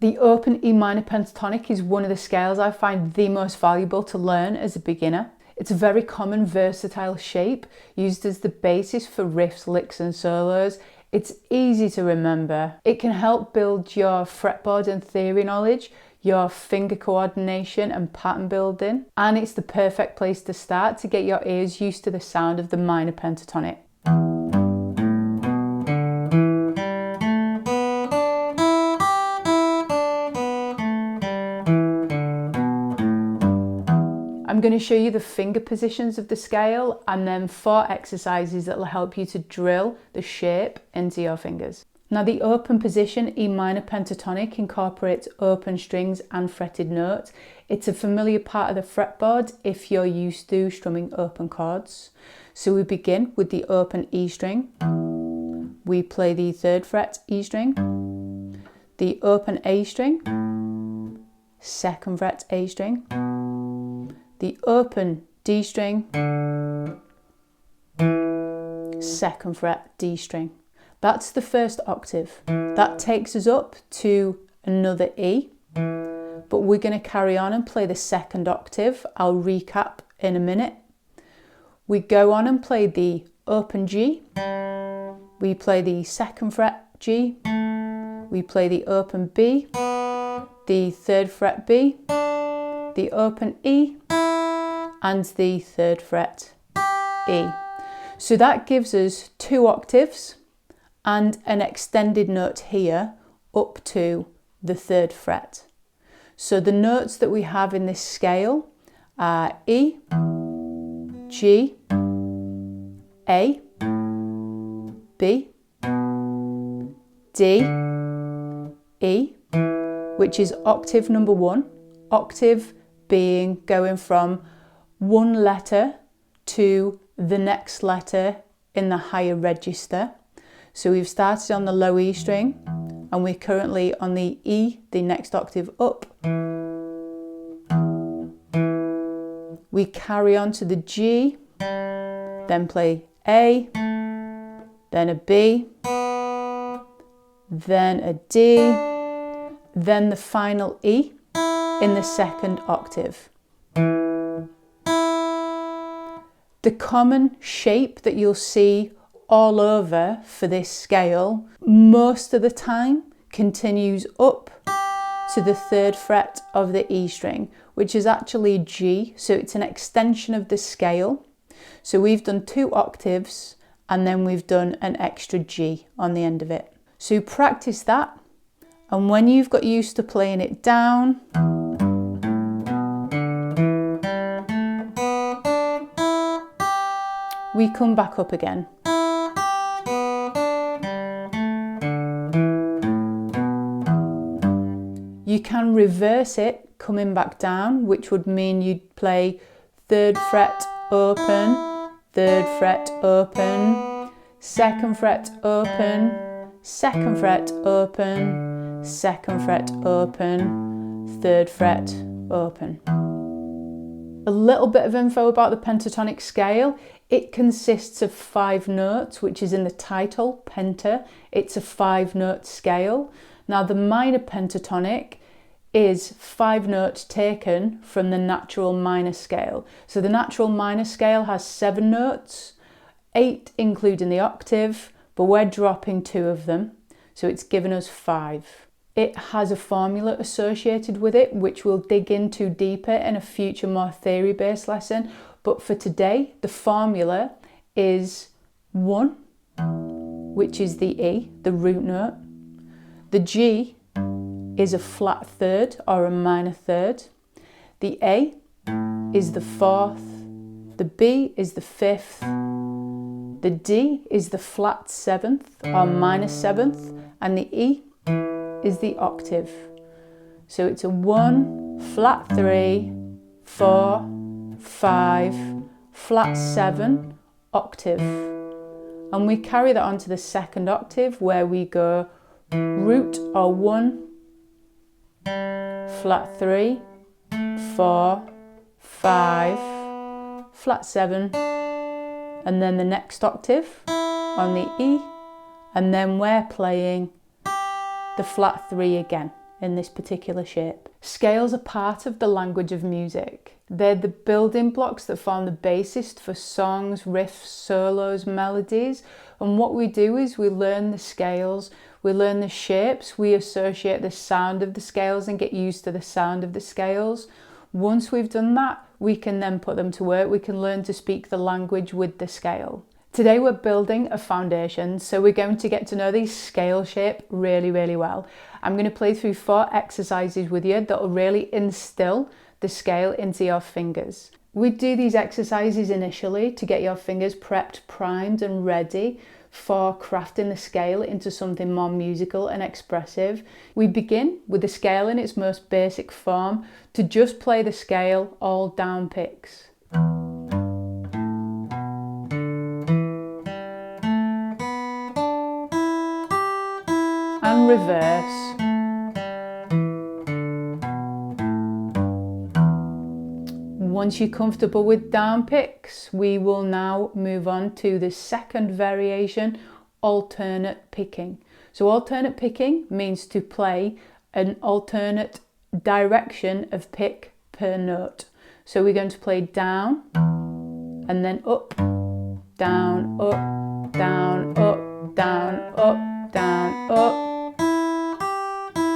The open E minor pentatonic is one of the scales I find the most valuable to learn as a beginner. It's a very common, versatile shape used as the basis for riffs, licks and solos. It's easy to remember. It can help build your fretboard and theory knowledge, your finger coordination and pattern building, and it's the perfect place to start to get your ears used to the sound of the minor pentatonic. I'm going to show you the finger positions of the scale and then 4 exercises that will help you to drill the shape into your fingers. Now the open position E minor pentatonic incorporates open strings and fretted notes. It's a familiar part of the fretboard if you're used to strumming open chords. So we begin with the open E string. We play the 3rd fret E string, the open A string, 2nd fret A string, the open D string, 2nd fret D string. That's the first octave. That takes us up to another E, but we're going to carry on and play the 2nd octave. I'll recap in a minute. We go on and play the open G, we play the 2nd fret G, we play the open B, the 3rd fret B, the open E, and the 3rd fret E. So that gives us 2 octaves and an extended note here up to the 3rd fret. So the notes that we have in this scale are E, G, A, B, D, E, which is octave number 1, octave being going from one letter to the next letter in the higher register. So we've started on the low E string and we're currently on the E, the next octave up. We carry on to the G, then play A, then a B, then a D, then the final E in the 2nd octave. The common shape that you'll see all over for this scale most of the time continues up to the 3rd fret of the E string, which is actually G, so it's an extension of the scale. So we've done 2 octaves and then we've done an extra G on the end of it. So practice that, and when you've got used to playing it down, we come back up again. You can reverse it coming back down, which would mean you'd play 3rd fret open, 3rd fret open, 2nd fret open, 2nd fret open, 2nd fret open, 3rd fret open. A little bit of info about the pentatonic scale. It consists of 5 notes, which is in the title, penta. It's a 5-note scale. Now the minor pentatonic is 5 notes taken from the natural minor scale. So the natural minor scale has 7 notes, 8 including the octave, but we're dropping 2 of them. So it's given us 5. It has a formula associated with it, which we'll dig into deeper in a future, more theory-based lesson. But for today, the formula is 1, which is the E, the root note. The G is a flat 3rd or a minor 3rd. The A is the 4th. The B is the 5th. The D is the flat 7th or minor 7th. And the E is the octave. So it's a 1, flat 3, 4, 5, flat 7, octave. And we carry that on to the 2nd octave where we go root or 1, flat 3, 4, 5, flat 7, and then the next octave on the E, and then we're playing the flat 3 again. in this particular shape. Scales are part of the language of music. They're the building blocks that form the basis for songs, riffs, solos, melodies. And what we do is we learn the scales, we learn the shapes, we associate the sound of the scales and get used to the sound of the scales. Once we've done that, we can then put them to work. We can learn to speak the language with the scale. Today we're building a foundation, so we're going to get to know the scale shape really, really well. I'm going to play through 4 exercises with you that will really instill the scale into your fingers. We do these exercises initially to get your fingers prepped, primed and ready for crafting the scale into something more musical and expressive. We begin with the scale in its most basic form to just play the scale all down picks. And reverse. Once you're comfortable with down picks, we will now move on to the second variation, alternate picking. So alternate picking means to play an alternate direction of pick per note. So we're going to play down and then up, down, up, down, up, down, up, down, up,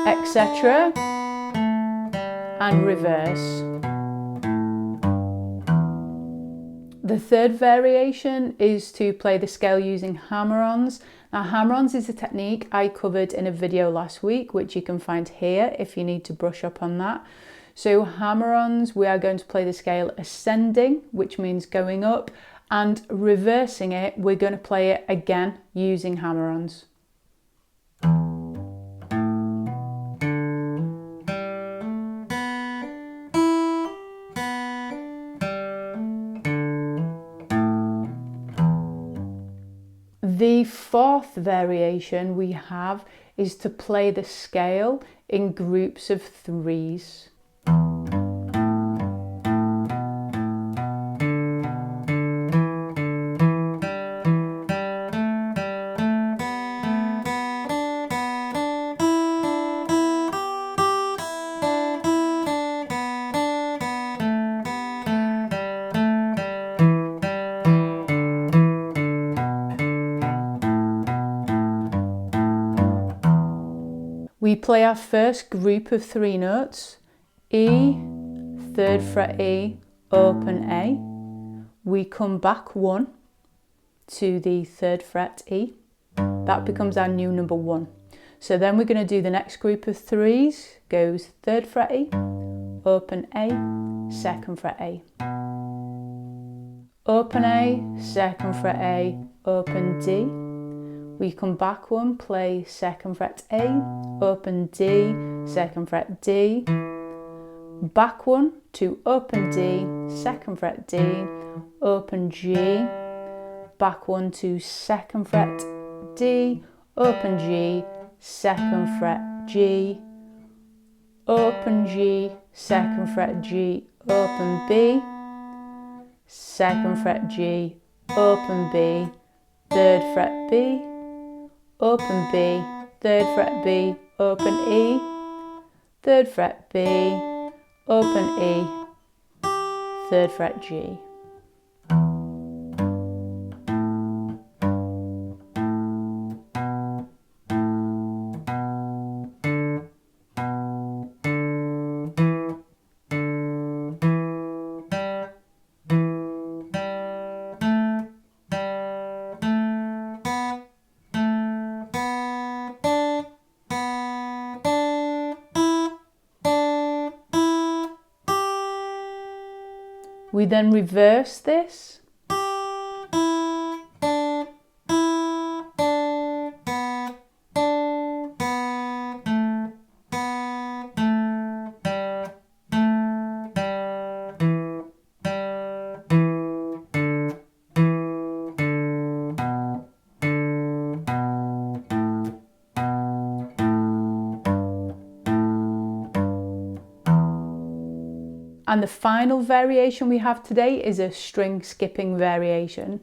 etc. and reverse. The third variation is to play the scale using hammer-ons. Now, hammer-ons is a technique I covered in a video last week, which you can find here if you need to brush up on that. So hammer-ons, we are going to play the scale ascending, which means going up, and reversing it, we're going to play it again using hammer-ons. The fourth variation we have is to play the scale in groups of 3s. We play our first group of 3 notes, E, 3rd fret E, open A. We come back 1 to the 3rd fret E. That becomes our new number 1. So then we're going to do the next group of 3s, goes 3rd fret E, open A, 2nd fret A. Open A, 2nd fret A, open D. We come back 1, play 2nd fret A, open D, 2nd fret D, back 1 to open D, 2nd fret D, open G, back 1 to 2nd fret D, open G, 2nd fret G, open G, 2nd fret G, open B, 2nd fret G, open B, 3rd fret B, open B, 3rd fret B, open E, 3rd fret B, open E, 3rd fret G. We then reverse this. And the final variation we have today is a string skipping variation.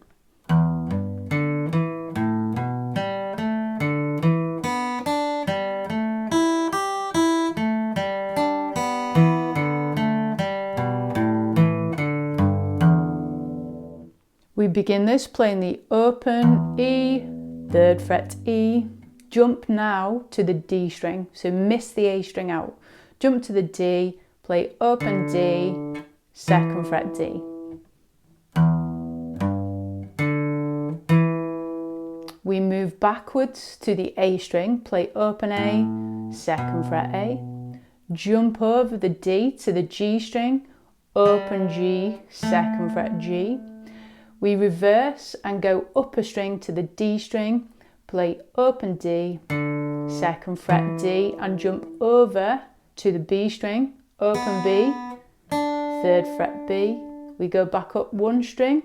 begin this playing the open E, 3rd fret E, jump now to the D string, so miss the A string out, jump to the D, play open D, 2nd fret D. We move backwards to the A string, play open A, 2nd fret A, jump over the D to the G string, open G, 2nd fret G. We reverse and go up a string to the D string, play open D, 2nd fret D, and jump over to the B string, open B, 3rd fret B. We go back up 1 string,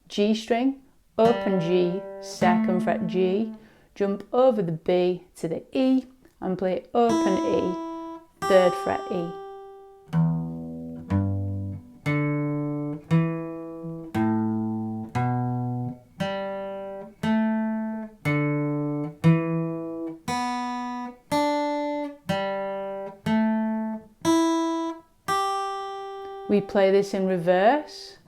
G string, open G, 2nd fret G, jump over the B to the E and play open E, 3rd fret E. We play this in reverse.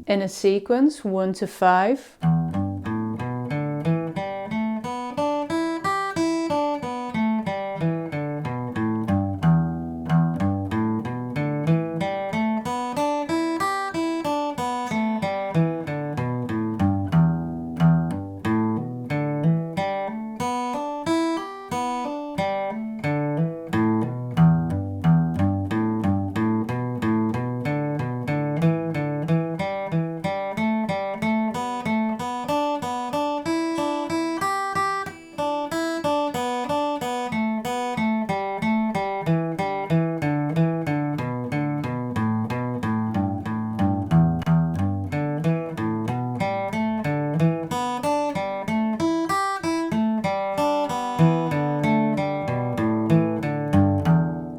In a sequence, 1 to 5.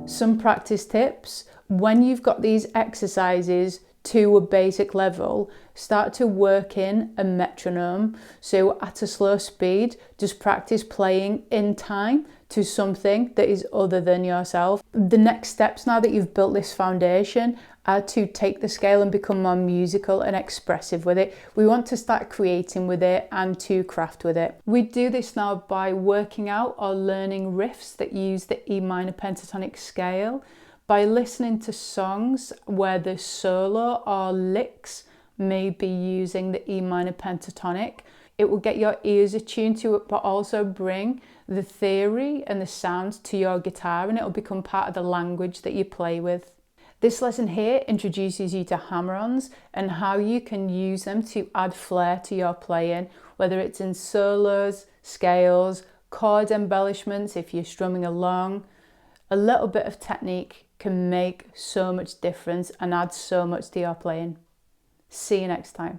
Some practice tips: when you've got these exercises to a basic level, start to work in a metronome. So at a slow speed, just practice playing in time to something that is other than yourself. The next steps, now that you've built this foundation, are to take the scale and become more musical and expressive with it. We want to start creating with it and to craft with it. We do this now by working out or learning riffs that use the E minor pentatonic scale, by listening to songs where the solo or licks may be using the E minor pentatonic. It will get your ears attuned to it, but also bring the theory and the sounds to your guitar, and it will become part of the language that you play with. This lesson here introduces you to hammer-ons and how you can use them to add flair to your playing, whether it's in solos, scales, chord embellishments if you're strumming along. A little bit of technique can make so much difference and add so much to your playing. See you next time.